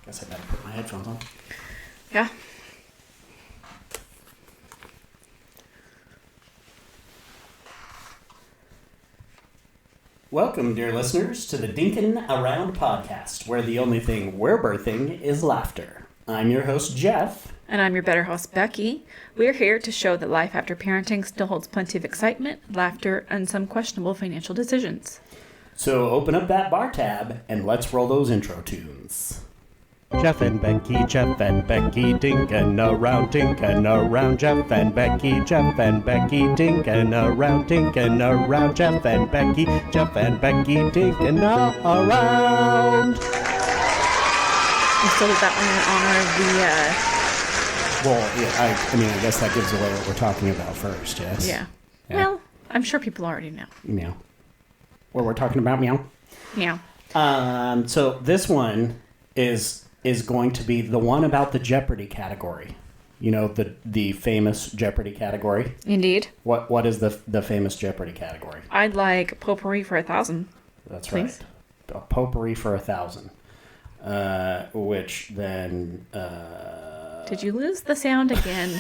Guess I better put my headphones on. Yeah. Welcome, dear listeners, to the Dinkin' Around podcast, where the only thing we're birthing is laughter. I'm your host, Jeff. And I'm your better host, Becky. We're here to show that life after parenting still holds plenty of excitement, laughter, and some questionable financial decisions. So open up that bar tab and let's roll those intro tunes. Jeff and Becky, dinkin' around, Jeff and Becky, dinkin' around, Jeff and Becky, dinkin' around. We still did that one in honor of the, Well, yeah, I mean, I guess that gives away what we're talking about first, yes? Yeah. Well, I'm sure people already know. Meow. What we're talking about, meow? Meow. So this one is going to be the one about the Jeopardy category. You know, the famous Jeopardy category. Indeed. What is the famous Jeopardy category? I'd like potpourri for 1,000. That's please. right. A potpourri for 1,000. Which then... Did you lose the sound again?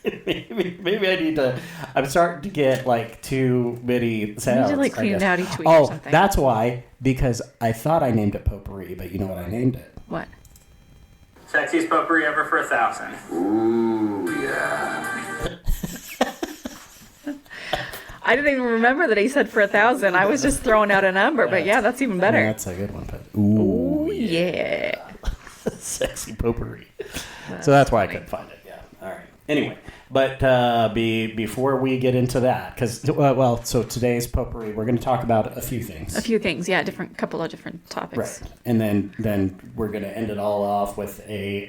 maybe I need to... I'm starting to get, like, too many sounds. You need to, clean it out each week or something. Oh, that's why. Because I thought I named it potpourri, but you know what I named it? What? Sexiest potpourri ever for 1,000. Ooh, yeah. I didn't even remember that he said for 1,000. I was just throwing out a number, but yeah, that's even better. Yeah, that's a good one. But ooh, yeah. Sexy potpourri. So that's why I couldn't find it. Yeah. All right. Anyway, but before we get into that, because so today's potpourri, we're going to talk about a few things. A few things, yeah, couple of different topics. Right, and then we're going to end it all off with a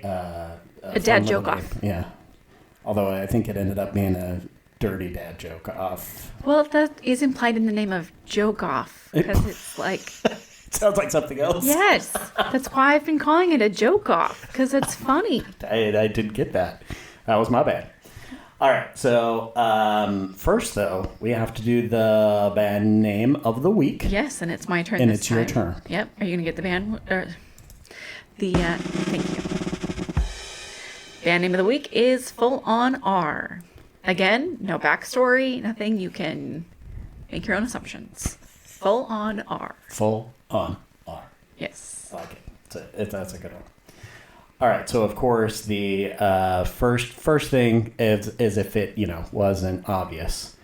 dad joke off. Yeah. Although I think it ended up being a dirty dad joke off. Well, that is implied in the name of joke off, because it's like... It sounds like something else. Yes, that's why I've been calling it a joke off, because it's funny. I didn't get that. That was my bad. All right, so first, though, we have to do the band name of the week. Yes, and it's my turn and this it's time. your turn. Yep. Are you going to get the band? Thank you. Band name of the week is Full On R. Again, no backstory, nothing. You can make your own assumptions. Full On R. Full On R. Yes. I like it. That's a good one. All right, so of course the first thing is if it wasn't obvious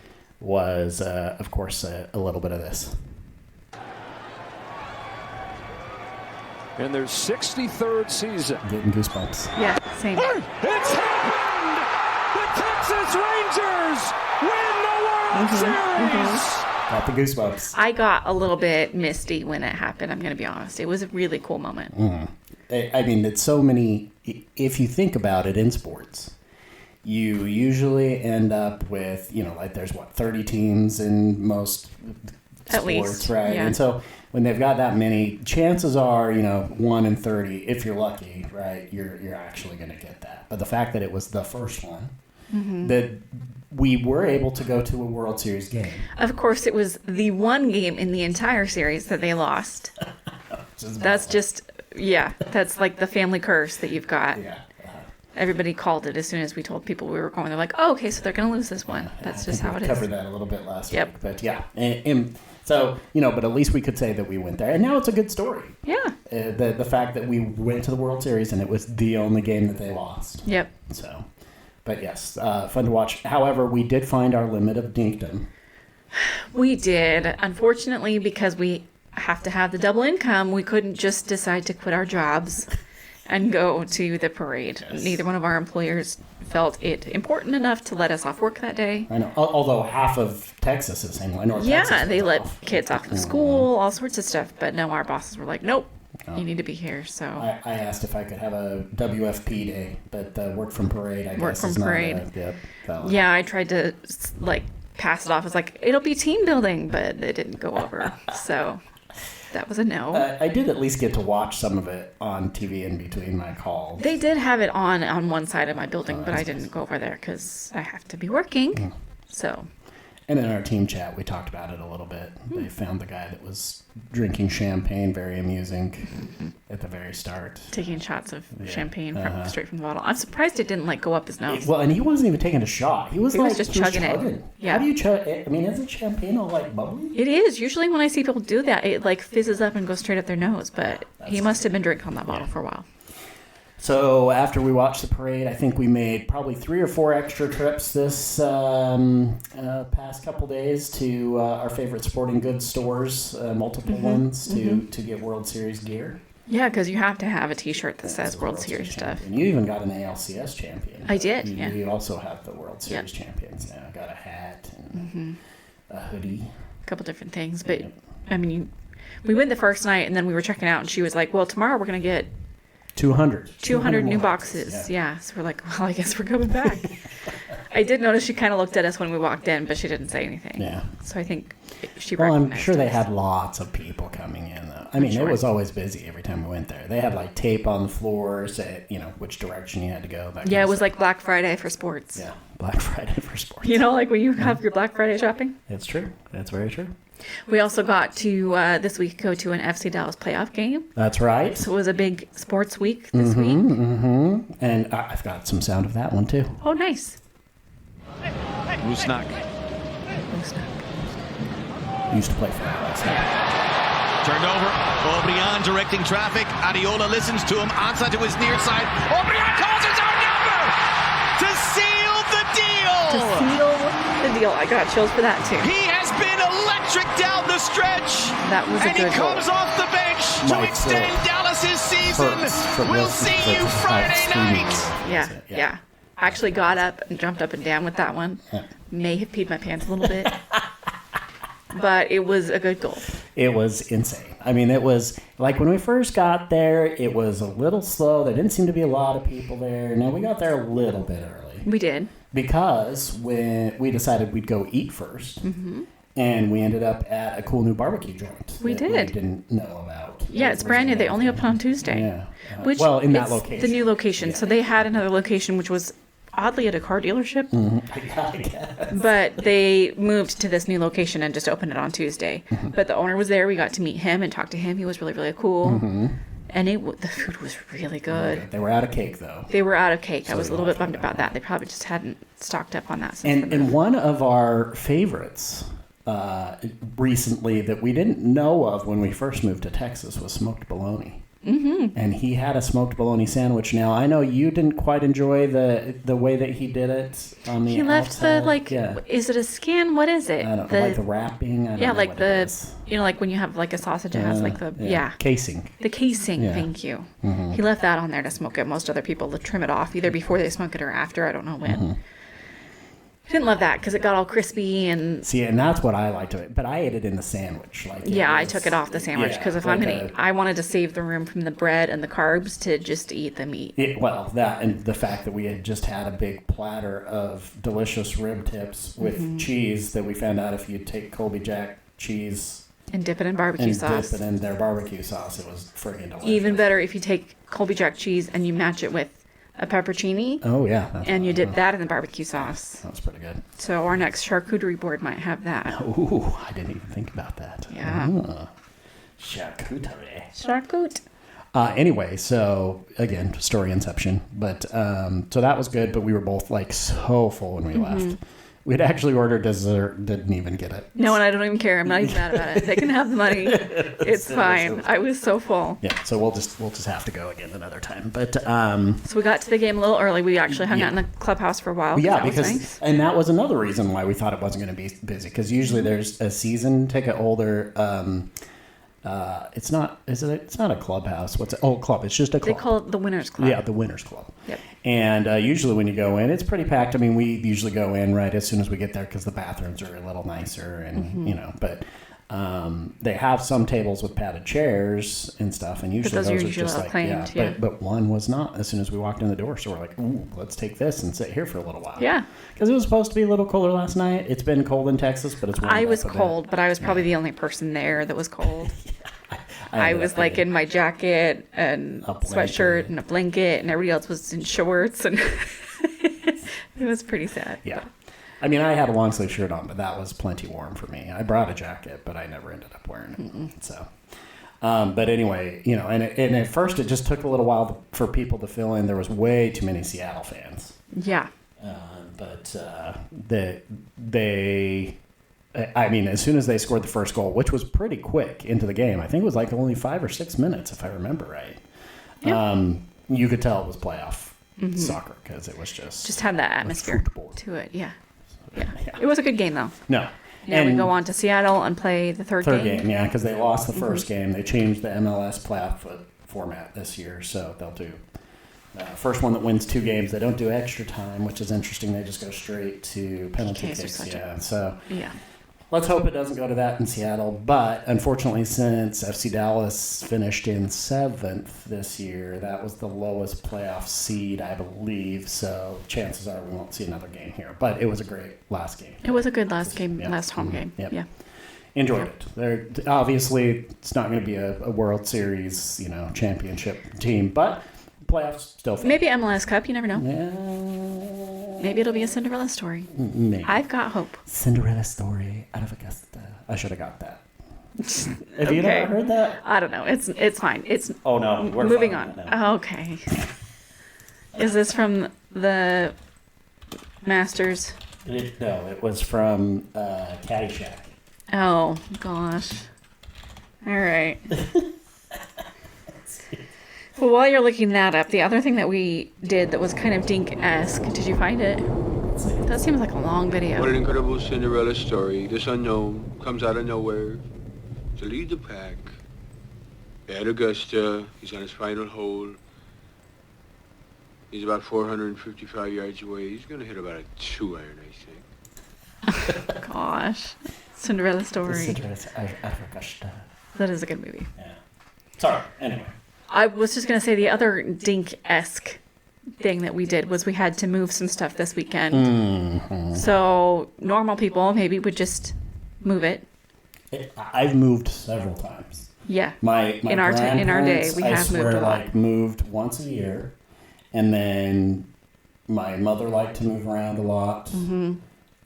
was of course a little bit of this. In their 63rd season. Getting goosebumps. Yeah, same. It's happened! The Texas Rangers win the World Series! Got the goosebumps. I got a little bit misty when it happened, I'm going to be honest. It was a really cool moment. I mean, it's so many. If you think about it in sports, you usually end up with, like there's 30 teams in most At sports, least, right? yeah. And so when they've got that many, chances are, 1 in 30, if you're lucky, right, you're actually going to get that. But the fact that it was the first one, that we were able to go to a World Series game. Of course, it was the one game in the entire series that they lost. That's just... Yeah, that's like the family curse that you've got. Yeah. Everybody called it as soon as we told people we were going. They're like, oh, okay, so they're going to lose this one. That's just how it is. We covered that a little bit last Yep. week. But yeah. And so, but at least we could say that we went there. And now it's a good story. Yeah. The fact that we went to the World Series and it was the only game that they lost. Yep. So, but yes, fun to watch. However, we did find our limit of dinkdom. We did. Unfortunately, because we have to have the double income, we couldn't just decide to quit our jobs and go to the parade. Yes. Neither one of our employers felt it important enough to let us off work that day. I know. Although half of Texas is saying, North Yeah, Texas they was let off. kids off of school, all sorts of stuff. But no, our bosses were like, nope, you need to be here. So I asked if I could have a WFP day, but work from parade, I Work guess, from is not parade. valid. yeah, I tried to pass it off as like, it'll be team building, but it didn't go over. So that was a no. I did at least get to watch some of it on TV in between my calls. They did have it on one side of my building, but I didn't go over there because I have to be working. So And in our team chat, we talked about it a little bit. They found the guy that was drinking champagne, very amusing, at the very start. Taking shots of champagne straight from the bottle. I'm surprised it didn't, like, go up his nose. Well, and he wasn't even taking a shot. He was just chugging it. Yeah. How do you chug? I mean, isn't champagne all, like, bubbly? It is. Usually when I see people do that, it, like, fizzes up and goes straight up their nose. But he must have been drinking on that bottle for a while. So after we watched the parade, I think we made probably 3 or 4 extra trips this past couple days to our favorite sporting goods stores, multiple ones, to get World Series gear. Yeah, because you have to have a T-shirt that says World Series stuff. And you even got an ALCS champion. I did, You also have the World Series champions now. I got a hat and a hoodie. A couple different things. But, I mean, we went the first night, and then we were checking out, and she was like, well, tomorrow we're going to get 200 new boxes. Yeah. So we're like, well, I guess we're coming back. I did notice she kind of looked at us when we walked in, but she didn't say anything. Yeah. So I think she Well, recognized I'm sure they us. had lots of people coming in, though. I mean, it was always busy every time we went there. They had, like, tape on the floor, say, which direction you had to go. Yeah, it was like Black Friday for sports. Yeah, Black Friday for sports. You know, like when you have your Black Friday shopping? That's true. That's very true. We also got to, this week, go to an FC Dallas playoff game. That's right. So it was a big sports week this week. And I've got some sound of that one, too. Oh, nice. Rusnak. Used to play for Dallas. Turned over. O'Brien directing traffic. Adiola listens to him. Onside to his near side. O'Brien calls his own number to seal the deal. To seal the deal. I got chills for that, too. He has been electric down the stretch. That was a and good he comes goal. off the bench to extend Dallas's season. We'll see you Friday night. Yeah. I actually got up and jumped up and down with that one. May have peed my pants a little bit. But it was a good goal. It was insane. I mean, it was like when we first got there, it was a little slow. There didn't seem to be a lot of people there. Now, we got there a little bit early. We did. Because when we decided we'd go eat first. And we ended up at a cool new barbecue joint. We that did. We didn't know about. Yeah, it's brand new. They only opened on Tuesday. Yeah. Which well, in that it's location. the new location. Yeah. So they had another location, which was oddly at a car dealership. I guess. But they moved to this new location and just opened it on Tuesday. But the owner was there. We got to meet him and talk to him. He was really, really cool. And the food was really good. They were out of cake, though. They were out of cake. I was a little bit bummed about that. They probably just hadn't stocked up on that since And one of our favorites recently that we didn't know of when we first moved to Texas was smoked bologna. And he had a smoked bologna sandwich. Now, I know you didn't quite enjoy the way that he did it on the He left outside. the, is it a skin? What is it? I don't know, like the wrapping. I don't know like what the, it is. like when you have like a sausage, it has like the, casing. The casing, Yeah. thank you. He left that on there to smoke it. Most other people to trim it off either before they smoke it or after. I don't know when. I didn't love that because it got all crispy and... See, and that's what I liked of it. But I ate it in the sandwich. I took it off the sandwich because if I'm going to... I wanted to save the room from the bread and the carbs to just eat the meat. That and the fact that we had just had a big platter of delicious rib tips with cheese that we found out if you take Colby Jack cheese... And dip it in barbecue sauce. And dip it in their barbecue sauce. It was friggin' delicious. Even better if you take Colby Jack cheese and you match it with a pepperoni. Oh, yeah. And you dip that in the barbecue sauce. That's pretty good. So our next charcuterie board might have that. Ooh, I didn't even think about that. Yeah. Charcuterie. Charcut. Anyway, so again, story inception. But so that was good, but we were both like so full when we left. We'd actually ordered dessert, didn't even get it. No, and I don't even care. I'm not even mad about it. They can have the money. It's fine. I was so full. Yeah, so we'll just have to go again another time. But so we got to the game a little early. We actually hung out in the clubhouse for a while. Yeah, because nice. And that was another reason why we thought it wasn't going to be busy. Because usually there's a season ticket holder. It's not a clubhouse. What's it? Oh, club. It's just a club. They call it the Winners Club. Yeah, the Winners Club. Yep. And usually when you go in, it's pretty packed. I mean, we usually go in right as soon as we get there because the bathrooms are a little nicer and, but they have some tables with padded chairs and stuff. And usually those are just like, claimed, But one was not as soon as we walked in the door. So we're like, ooh, let's take this and sit here for a little while. Yeah. Because it was supposed to be a little colder last night. It's been cold in Texas, but it's warmed I was up a cold, bit. but I was probably the only person there that was cold. I was like in my jacket and sweatshirt and a blanket, and everybody else was in shorts, and it was pretty sad. Yeah. I mean, I had a long sleeve shirt on, but that was plenty warm for me. I brought a jacket, but I never ended up wearing it. So, but anyway, you know, and at first it just took a little while for people to fill in. There was way too many Seattle fans. Yeah. But I mean, as soon as they scored the first goal, which was pretty quick into the game, I think it was like only 5 or 6 minutes, if I remember right. Yep. You could tell it was playoff soccer because it was just had that atmosphere football to it. Yeah. It was a good game though. No. Now we go on to Seattle and play the third game. Yeah, because they lost the first game. They changed the MLS playoff format this year, so they'll do first one that wins 2 games. They don't do extra time, which is interesting. They just go straight to penalty kicks. Yeah. Let's hope it doesn't go to that in Seattle. But unfortunately, since FC Dallas finished in 7th this year, that was the lowest playoff seed, I believe. So chances are we won't see another game here. But it was a great last game. It was a good last home game. Yep. Yeah. Enjoyed it. Obviously, it's not going to be a World Series, championship team, but playoffs still fun. Maybe MLS Cup. You never know. Yeah. Maybe it'll be a Cinderella story. Maybe. I've got hope. Cinderella story out of Augusta. I should have got that. Have you never heard that? I don't know. It's fine. Oh no. We're moving on. Okay. Is this from the Masters? No, it was from Caddyshack. Oh gosh. All right. Well, while you're looking that up, the other thing that we did that was kind of Dink-esque, did you find it? That seems like a long video. What an incredible Cinderella story. This unknown comes out of nowhere to lead the pack. At Augusta, he's on his final hole. He's about 455 yards away. He's going to hit about a 2-iron, I think. Gosh. Cinderella story. Cinderella out of Augusta. That is a good movie. Yeah. Sorry. Anyway. I was just going to say the other Dink-esque thing that we did was we had to move some stuff this weekend. Mm-hmm. So normal people maybe would just move it. I've moved several times. Yeah. My in our day we have moved a lot. Moved once a year, and then my mother liked to move around a lot. Mm-hmm.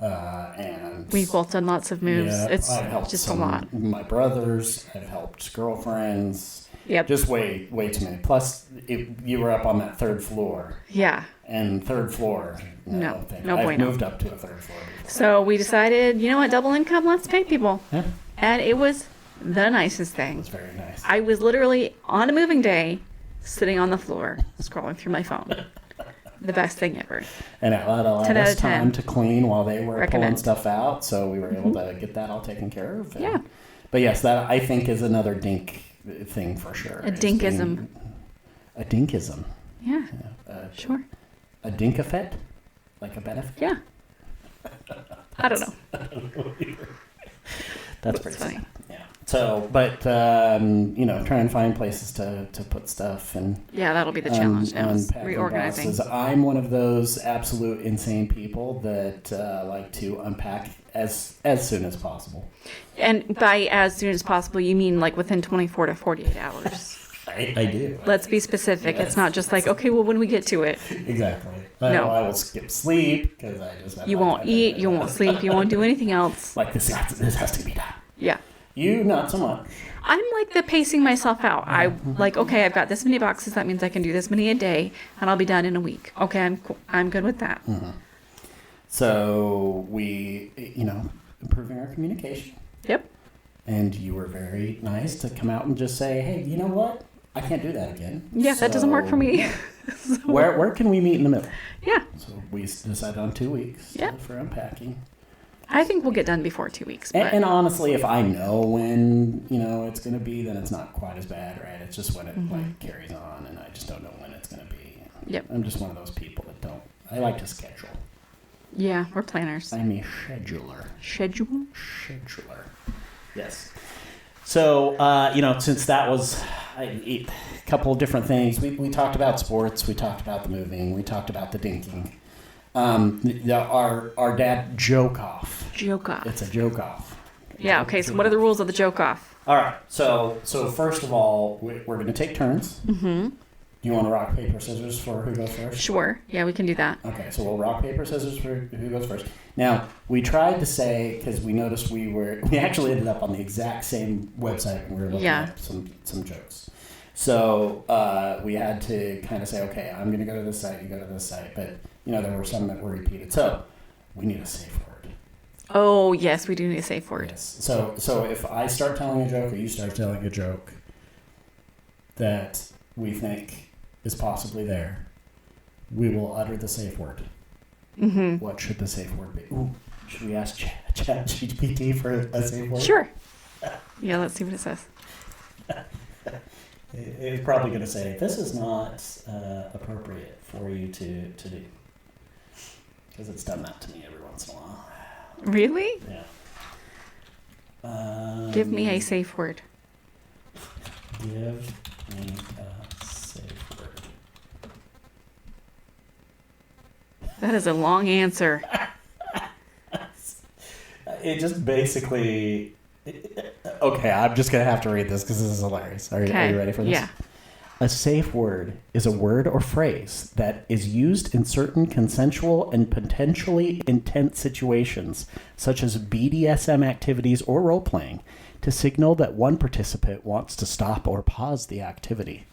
And we've both done lots of moves. Yeah, it's I've helped just a lot. My brothers, I've helped girlfriends. Yep. Just way too many. Plus, you were up on that 3rd floor. Yeah. And 3rd floor. No I've bueno. moved up to a 3rd floor before. So we decided, you know what, double income, let's pay people. Yeah. And it was the nicest thing. It was very nice. I was literally on a moving day, sitting on the floor, scrolling through my phone. The best thing ever. And it allowed us time to clean while they were pulling Recommend. stuff out, so we were able to get that all taken care of. And, Yeah. But yes, that I think is another dink thing for sure. A dinkism. A dinkism. Yeah. Sure. A dinkafet? Like a benefit? Yeah. I don't know. That's pretty funny. sad. Yeah. So, but try and find places to put stuff and Yeah, that'll be the challenge now. Is unpacking reorganizing. boxes. I'm one of those absolute insane people that like to unpack as soon as possible. And by as soon as possible, you mean like within 24 to 48 hours. I do. Let's be specific. It's not just like, okay, well, when we get to it. Exactly. No. I will skip sleep because I just have You won't eat, you won't sleep, you won't do anything else. Like this has to be done. Yeah. You not so much. I'm like the pacing myself out. I like, okay, I've got this many boxes. That means I can do this many a day, and I'll be done in a week. Okay, I'm cool. I'm good with that. Mm-hmm. So we, improving our communication. Yep. And you were very nice to come out and just say, hey, you know what? I can't do that again. Yeah, that doesn't work for me. So, where can we meet in the middle? Yeah. So we decided on 2 weeks for unpacking. I think we'll get done before 2 weeks. But... And honestly, if I know when, it's going to be, then it's not quite as bad, right? It's just when it carries on, and I just don't know when it's going to be. Yep. I'm just one of those people that don't. I like to schedule. Yeah, we're planners. I'm a scheduler. Scheduler? Scheduler. Yes. So, since that was a couple of different things, we talked about sports, we talked about the moving, we talked about the dinking. Our dad joke off. Joke off. It's a joke off. Yeah, okay, so what are the rules of the joke off? All right, so first of all, we're going to take turns. Mm-hmm. Do you want to rock, paper, scissors for who goes first? Sure. Yeah, we can do that. Okay, so we'll rock, paper, scissors for who goes first. Now, we tried to say, because we noticed we actually ended up on the exact same website and we were looking at some jokes. So we had to kind of say, okay, I'm going to go to this site, you go to this site. But, there were some that were repeated. So we need a safe word. Oh, yes, we do need a safe word. Yes. So if I start telling a joke or you start telling a joke that we think is possibly there, we will utter the safe word. Mm-hmm. What should the safe word be? Ooh, should we ask ChatGPT for a safe word? Sure. Yeah, let's see what it says. It's probably going to say, this is not appropriate for you to do. Because it's done that to me every once in a while. Really? Yeah. Give me a safe word. Give me a safe word. That is a long answer. It just basically... Okay, I'm just going to have to read this because this is hilarious. Are you ready for this? Yeah. A safe word is a word or phrase that is used in certain consensual and potentially intense situations, such as BDSM activities or role-playing, to signal that one participant wants to stop or pause the activity.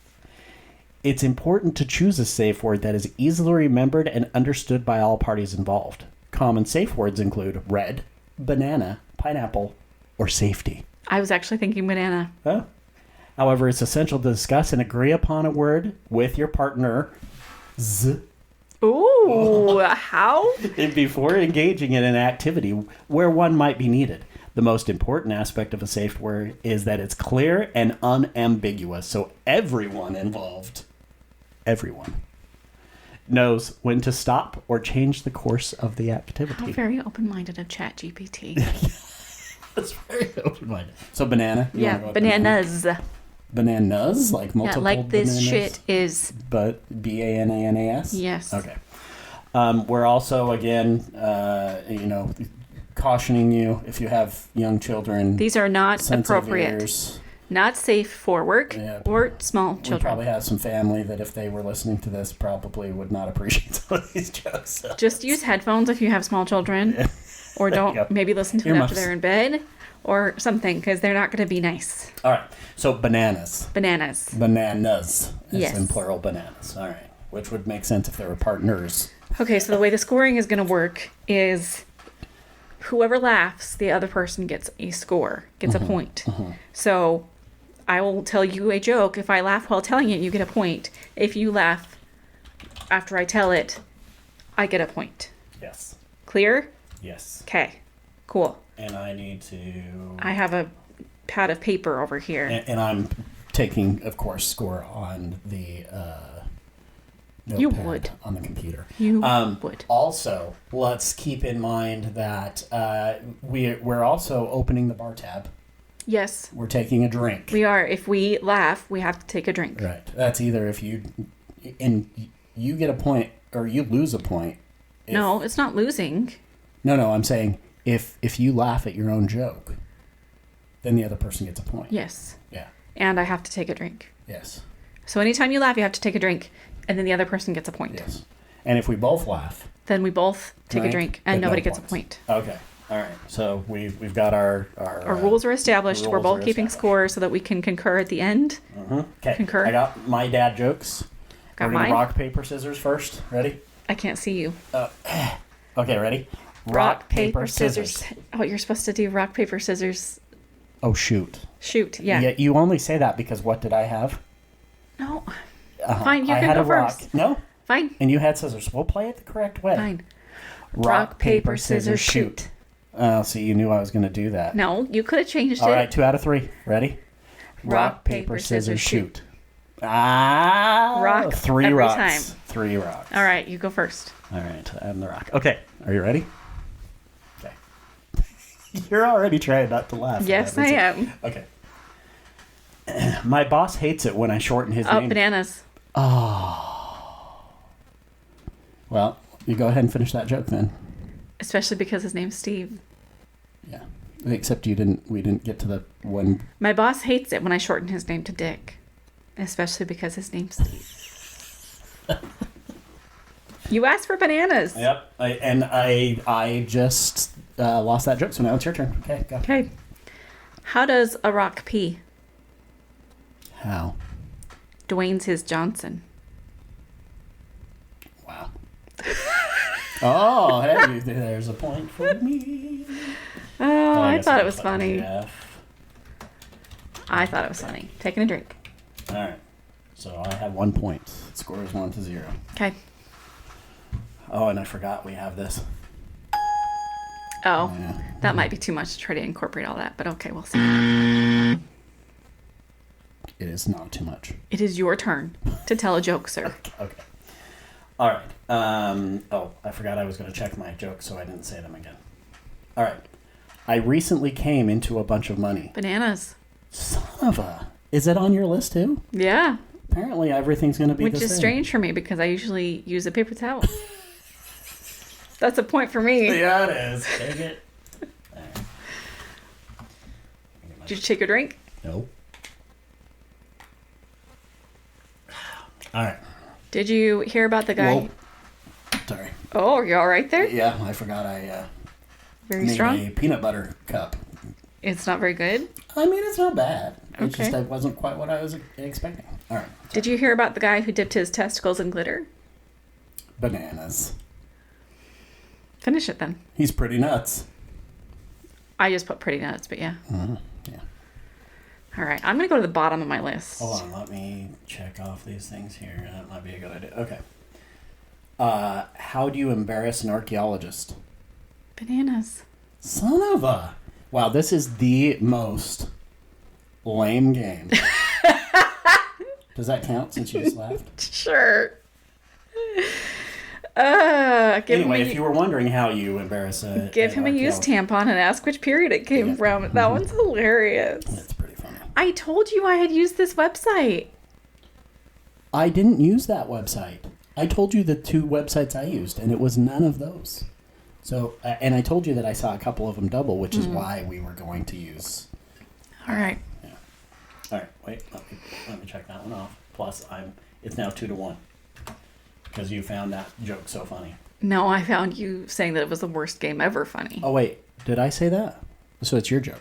It's important to choose a safe word that is easily remembered and understood by all parties involved. Common safe words include red, banana, pineapple, or safety. I was actually thinking banana. Oh. However, it's essential to discuss and agree upon a word with your partner. Ooh, how? Before engaging in an activity where one might be needed. The most important aspect of a safe word is that it's clear and unambiguous, so everyone involved, knows when to stop or change the course of the activity. How very open-minded of ChatGPT. That's very open-minded. So banana? Yeah, bananas. Bananas? Like multiple like this bananas? shit is... But B-A-N-A-N-A-S? Yes. Okay. We're also, again, cautioning you if you have young children. These are not appropriate. Ears, not safe for work or small we children. probably have some family that if they were listening to this probably would not appreciate some of these jokes. So. Just use headphones if you have small children. Yeah. Or don't maybe listen to it after they're in bed or something because they're not going to be nice. All right. So bananas. Bananas. Bananas. Yes. In plural bananas. All right. Which would make sense if they were partners. Okay. So the way the scoring is going to work is whoever laughs, the other person gets a score, gets a point. Mm-hmm. So I will tell you a joke. If I laugh while telling it, you get a point. If you laugh after I tell it, I get a point. Yes. Clear? Yes. Okay. Cool. And I need to... I have a pad of paper over here. And I'm taking, of course, score on the you would. On the computer. You would. Also, let's keep in mind that we're also opening the bar tab. Yes. We're taking a drink. We are. If we laugh, we have to take a drink. Right. That's either if you get a point or you lose a point. No, it's not losing. No, I'm saying if you laugh at your own joke, then the other person gets a point. Yes. Yeah. And I have to take a drink. Yes. So anytime you laugh, you have to take a drink, and then the other person gets a point. Yes. And if we both laugh, then we both take a drink, and nobody gets a point. Okay. All right. So we've got our rules are established. We're both keeping score so that we can concur at the end. Mm-hmm. Okay. Concur. I got my dad jokes. Got We're mine. gonna rock, paper, scissors first. Ready? I can't see you. Okay. Ready? Rock, paper, scissors. Oh, you're supposed to do rock, paper, scissors. Oh, shoot. Shoot, yeah. Yeah, you only say that because what did I have? No. Fine, you I can had go a rock. first. No? Fine. And you had scissors. We'll play it the correct way. Fine. Rock, paper, scissors, shoot. Oh, so you knew I was going to do that. No, you could have changed it. All right, 2 out of 3. Ready? Rock, paper, scissors, shoot. Rock 3 every rocks. time. 3 rocks. All right, you go first. All right, I'm the rock. Okay, are you ready? Okay. You're already trying not to laugh. Yes, I am. Okay. My boss hates it when I shorten his name. Oh, bananas. Oh. Well, you go ahead and finish that joke then. Especially because his name's Steve. Yeah. Except we didn't get to the one. My boss hates it when I shorten his name to Dick. Especially because his name's Steve. You asked for bananas. Yep. I just lost that joke, so now it's your turn. Okay, go. Okay. How does a rock pee? How? Dwayne's his Johnson. Wow. Oh, hey, there's a point for me. Oh, I guess thought I'll it was put funny. Jeff. I thought it was funny. Taking a drink. All right. So I have 1 point. Score is 1-0. Okay. Oh, and I forgot we have this. Oh, Yeah. that might be too much to try to incorporate all that, but okay, we'll see. It is not too much. It is your turn to tell a joke, sir. Okay. All right. Oh, I forgot I was going to check my jokes, so I didn't say them again. All right. I recently came into a bunch of money. Bananas. Son of a... Is it on your list, too? Yeah. Apparently everything's going to be Which the same. is strange for me because I usually use a paper towel. That's a point for me. Yeah, it is. Take it. Did you take a drink? Nope. All right. Did you hear about the guy? Whoa. Sorry. Oh, are you all right there? Yeah, I forgot I Very made strong? a peanut butter cup. It's not very good? I mean, it's not bad. It's Okay. just it wasn't quite what I was expecting. All right. Did you hear about the guy who dipped his testicles in glitter? Bananas. Finish it then. He's pretty nuts. I just put pretty nuts, but yeah. Yeah. All right. I'm going to go to the bottom of my list. Hold on. Let me check off these things here. That might be a good idea. Okay. How do you embarrass an archaeologist? Bananas. Son of a... Wow, this is the most lame game. Does that count since you just laughed? Sure. Anyway, if you were wondering how you embarrass a... Give him a used tampon and ask which period it came from. That one's hilarious. That's pretty funny. I told you I had used this website. I didn't use that website. I told you the 2 websites I used, and it was none of those. So, and I told you that I saw a couple of them double, which is why we were going to use... All right. Yeah. All right, wait, let me check that one off. Plus, it's now 2-1. Because you found that joke so funny. No, I found you saying that it was the worst game ever funny. Oh, wait, did I say that? So it's your joke.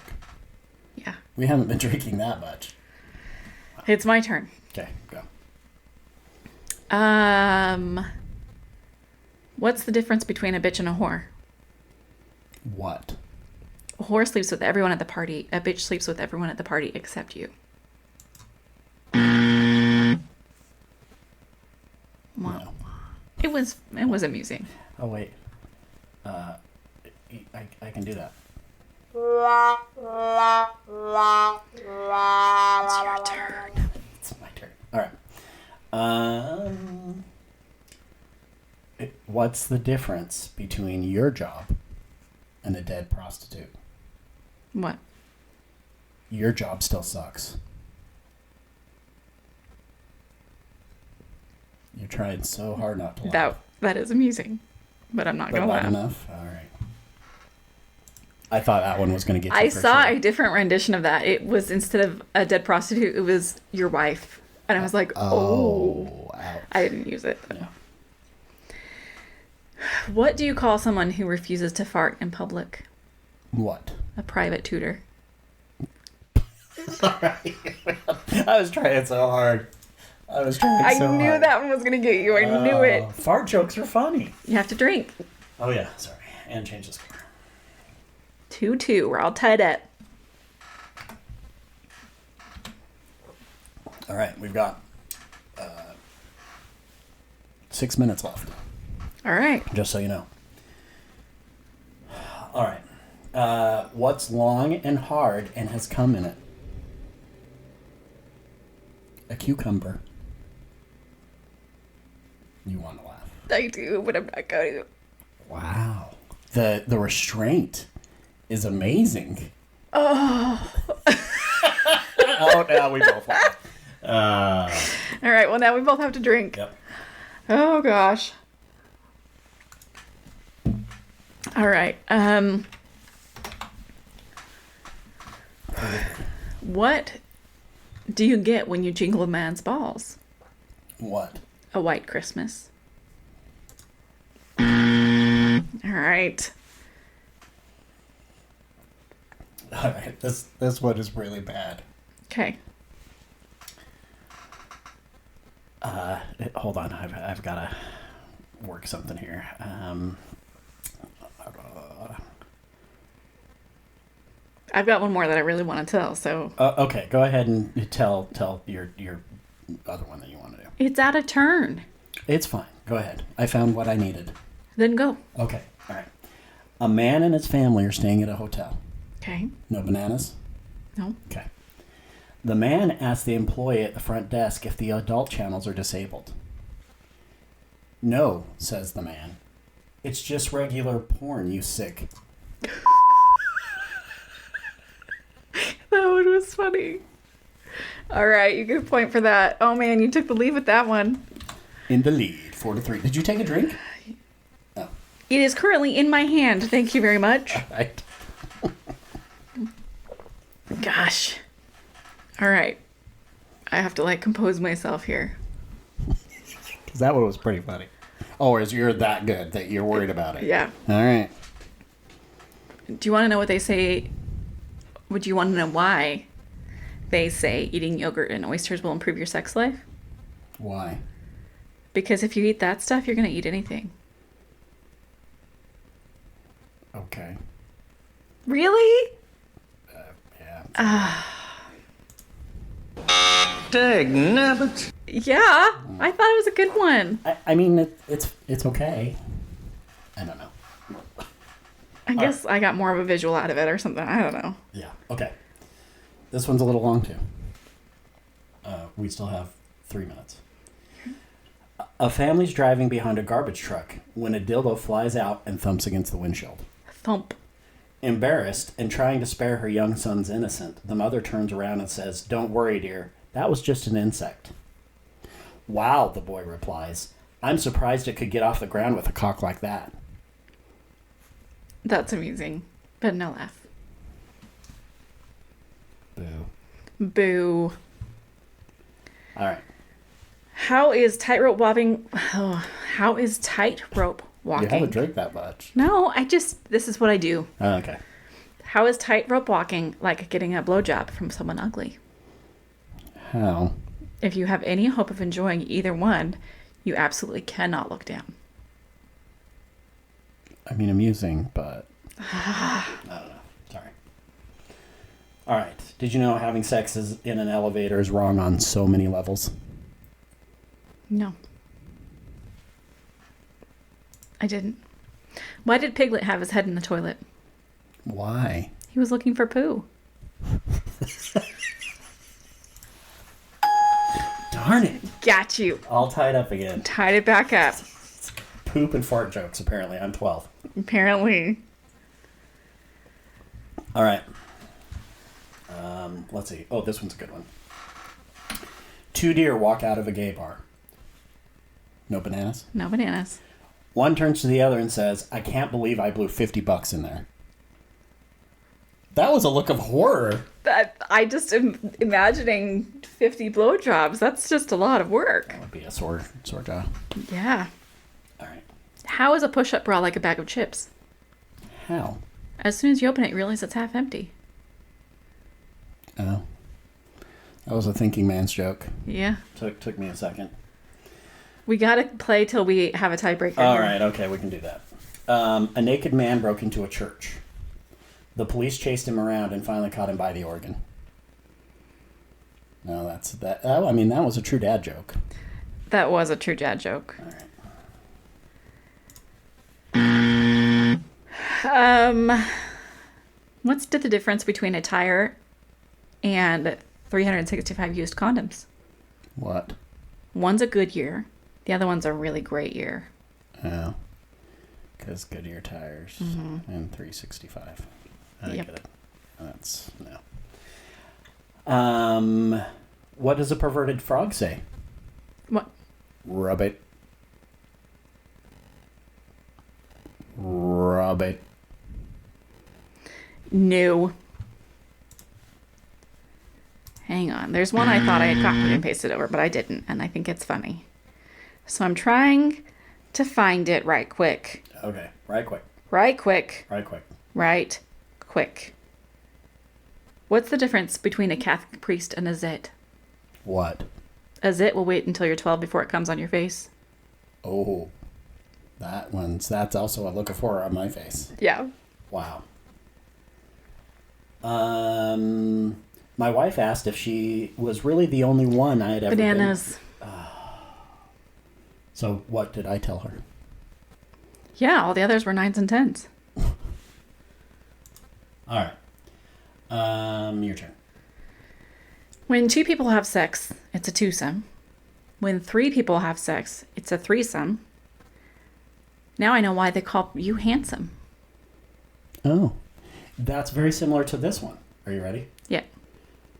Yeah. We haven't been drinking that much. It's my turn. Okay, go. What's the difference between a bitch and a whore? What? A whore sleeps with everyone at the party. A bitch sleeps with everyone at the party except you. Wow. No. It was amusing. Oh, wait. I can do that. It's your turn. It's my turn. All right. What's the difference between your job and a dead prostitute? What? Your job still sucks. You're trying so hard not to laugh. That is amusing, but I'm not But gonna not laugh. enough? All right. I thought that one was going to get you I for saw sure. a different rendition of that. It was, instead of a dead prostitute, it was your wife, and I was like, oh. Ouch. I didn't use it. Yeah. What do you call someone who refuses to fart in public? What? A private tutor. All right. I was trying so hard. I knew hard. that one was gonna get you. I knew it. Fart jokes are funny. You have to drink. Oh, yeah. Sorry. And change the score. 2-2. We're all tied up. All right. We've got 6 minutes left, All right. just so you know. All right. What's long and hard and has cum in it? A cucumber. You want to laugh. I do, but I'm not going to. Wow. The restraint is amazing. Oh. Oh, now we both laugh. All right. Well, now we both have to drink. Yep. Oh gosh. All right. What do you get when you jingle a man's balls? What? A White Christmas. All right. All right. This one is really bad. Okay. Hold on. I've got to work something here. I've got one more that I really want to tell, so... Okay, go ahead and tell your other one that you want to do. It's out of turn. It's fine. Go ahead. I found what I needed. Then go. Okay, all right. A man and his family are staying at a hotel. Okay. No bananas? No. Okay. The man asks the employee at the front desk if the adult channels are disabled. No, says the man. It's just regular porn, you sick. That one was funny. All right, you get a point for that. Oh, man, you took the lead with that one. In the lead, 4-3. Did you take a drink? No. It is currently in my hand. Thank you very much. All right. Gosh. All right. I have to, compose myself here. Because that one was pretty funny. Oh, is you're that good that you're worried about it? Yeah. All right. Do you want to know what they say? Would you want to know why they say eating yogurt and oysters will improve your sex life? Why? Because if you eat that stuff, you're going to eat anything. Okay. Really? Yeah. Dang nabbit. Yeah, I thought it was a good one. I mean, it's okay. I don't know. I guess I got more of a visual out of it or something. I don't know. Yeah. Okay. This one's a little long too. We still have 3 minutes. A family's driving behind a garbage truck when a dildo flies out and thumps against the windshield. Thump. Embarrassed and trying to spare her young son's innocence, the mother turns around and says, "Don't worry, dear. That was just an insect." "Wow," the boy replies. "I'm surprised it could get off the ground with a cock like that." That's amusing, but no laugh. Boo. Boo. All right. How is tightrope walking? Oh, how is tightrope walking? You haven't drank that much. No, this is what I do. Oh, okay. How is tightrope walking like getting a blowjob from someone ugly? How? If you have any hope of enjoying either one, you absolutely cannot look down. I mean, amusing, but I don't know. Sorry. All right. Did you know having sex in an elevator is wrong on so many levels? No. I didn't. Why did Piglet have his head in the toilet? Why? He was looking for poo. Darn it. Got you. All tied up again. Tied it back up. Poop and fart jokes, apparently. I'm 12. Apparently. All right. Let's see. Oh, this one's a good one. 2 deer walk out of a gay bar. No bananas? No bananas. One turns to the other and says, "I can't believe I blew $50 in there." That was a look of horror. I just am imagining 50 blowjobs. That's just a lot of work. That would be a sore jaw. Yeah. All right. How is a push-up bra like a bag of chips? How? As soon as you open it, you realize it's half empty. Oh. That was a thinking man's joke. Yeah. Took me a second. We gotta play till we have a tiebreaker. All right, okay, we can do that. A naked man broke into a church. The police chased him around and finally caught him by the organ. No, that's that. Oh, I mean, that was a true dad joke. That was a true dad joke. All right. What's the difference between a tire and 365 used condoms? What? One's a good year. The other one's a really great year. Oh. Because Goodyear tires and 365. I Yep. get it. That's, no. What does a perverted frog say? What? Rub it. Rub it. No. Hang on. There's one I thought I had copied and pasted over, but I didn't, and I think it's funny. So I'm trying to find it right quick. Okay, right quick. Right quick. Right quick. Right quick. What's the difference between a Catholic priest and a zit? What? A zit will wait until you're 12 before it comes on your face. Oh, that's also a look of horror on my face. Yeah. Wow. My wife asked if she was really the only one I had ever Bananas. So what did I tell her? Yeah, all the others were 9s and 10s. All right. Your turn. When 2 people have sex, it's a twosome. When 3 people have sex, it's a threesome. Now I know why they call you handsome. Oh, that's very similar to this one. Are you ready? Yeah.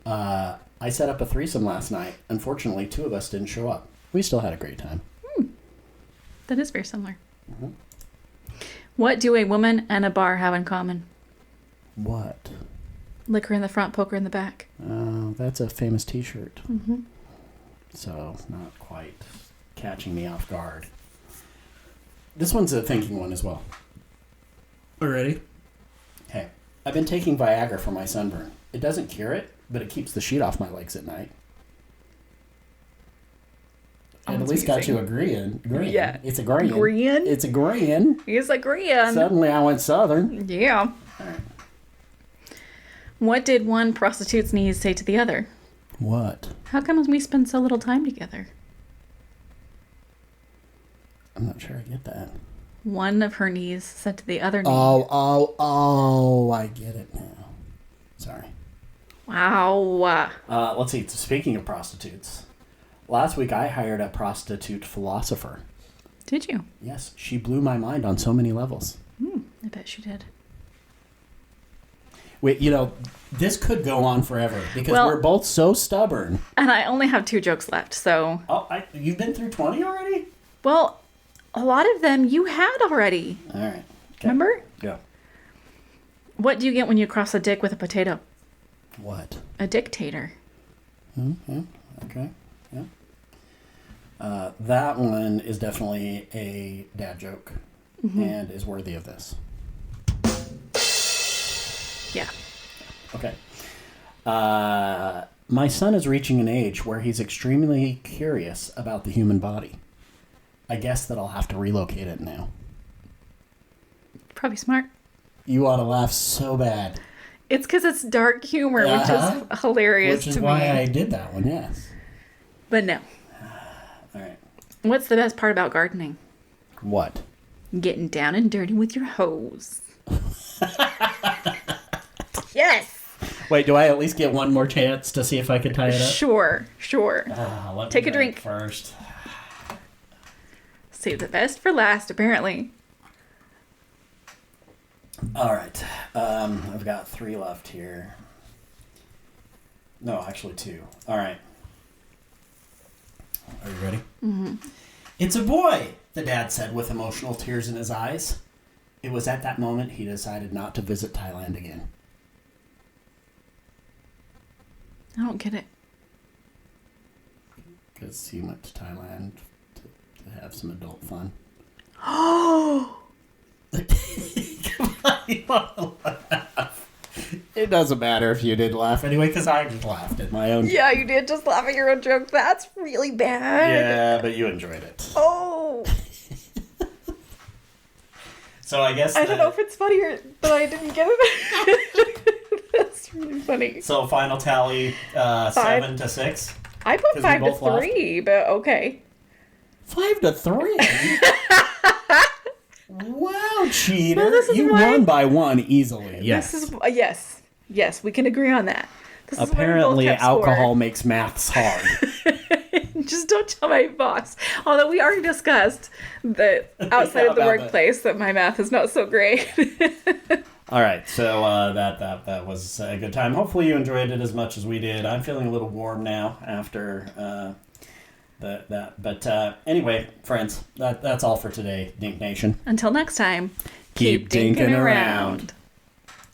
I set up a threesome last night. Unfortunately, 2 of us didn't show up. We still had a great time. That is very similar. Mm-hmm. What do a woman and a bar have in common? What? Liquor in the front, poker in the back. Oh, that's a famous T-shirt. Mm-hmm. So, not quite catching me off guard. This one's a thinking one as well. Ready? Hey, I've been taking Viagra for my sunburn. It doesn't cure it, but it keeps the sheet off my legs at night. And at least got you agreeing. Yeah. It's agreeing. Agreeing? It's agreeing. He's agreeing. Suddenly I went southern. Yeah. All right. What did one prostitute's knees say to the other? What? How come we spend so little time together? I'm not sure I get that. One of her knees said to the other knee. Oh, I get it now. Sorry. Wow. Let's see. Speaking of prostitutes, last week I hired a prostitute philosopher. Did you? Yes, she blew my mind on so many levels. I bet she did. Wait, this could go on forever because we're both so stubborn. And I only have 2 jokes left, so... Oh, you've been through 20 already? Well, a lot of them you had already. All right. Okay. Remember? Yeah. What do you get when you cross a dick with a potato? What? A dictator. Mm-hmm. Okay. Yeah. That one is definitely a dad joke and is worthy of this. Yeah. Okay. My son is reaching an age where he's extremely curious about the human body. I guess that I'll have to relocate it now. Probably smart. You ought to laugh so bad. It's because it's dark humor, which is hilarious to me. Which is why I did that one, yes. But no. All right. What's the best part about gardening? What? Getting down and dirty with your hose. Yes! Wait, do I at least get one more chance to see if I can tie it up? Sure. Take a drink first. Save the best for last, apparently. All right. I've got 3 left here. No, actually 2. All right. Are you ready? Mm-hmm. It's a boy, the dad said with emotional tears in his eyes. It was at that moment he decided not to visit Thailand again. I don't get it. Because he went to Thailand to have some adult fun. Oh! Come on, you want to laugh. It doesn't matter if you didn't laugh anyway, because I just laughed at my own joke. Yeah, you did just laugh at your own joke. That's really bad. Yeah, but you enjoyed it. Oh! So I guess... I don't know if it's funnier, but I didn't get it. That's really funny. So final tally, 7 to 6? I put 5 to 3, but okay. 5 to 3? Wow, cheater. Well, you won by 1 easily. Yes. This is yes, we can agree on that. This Apparently, is where we both kept alcohol score. makes maths hard. Just don't tell my boss. Although we already discussed that outside of the workplace that my math is not so great. All right, so that was a good time. Hopefully you enjoyed it as much as we did. I'm feeling a little warm now after that. But anyway, friends, that's all for today, Dink Nation. Until next time, Keep dinking around.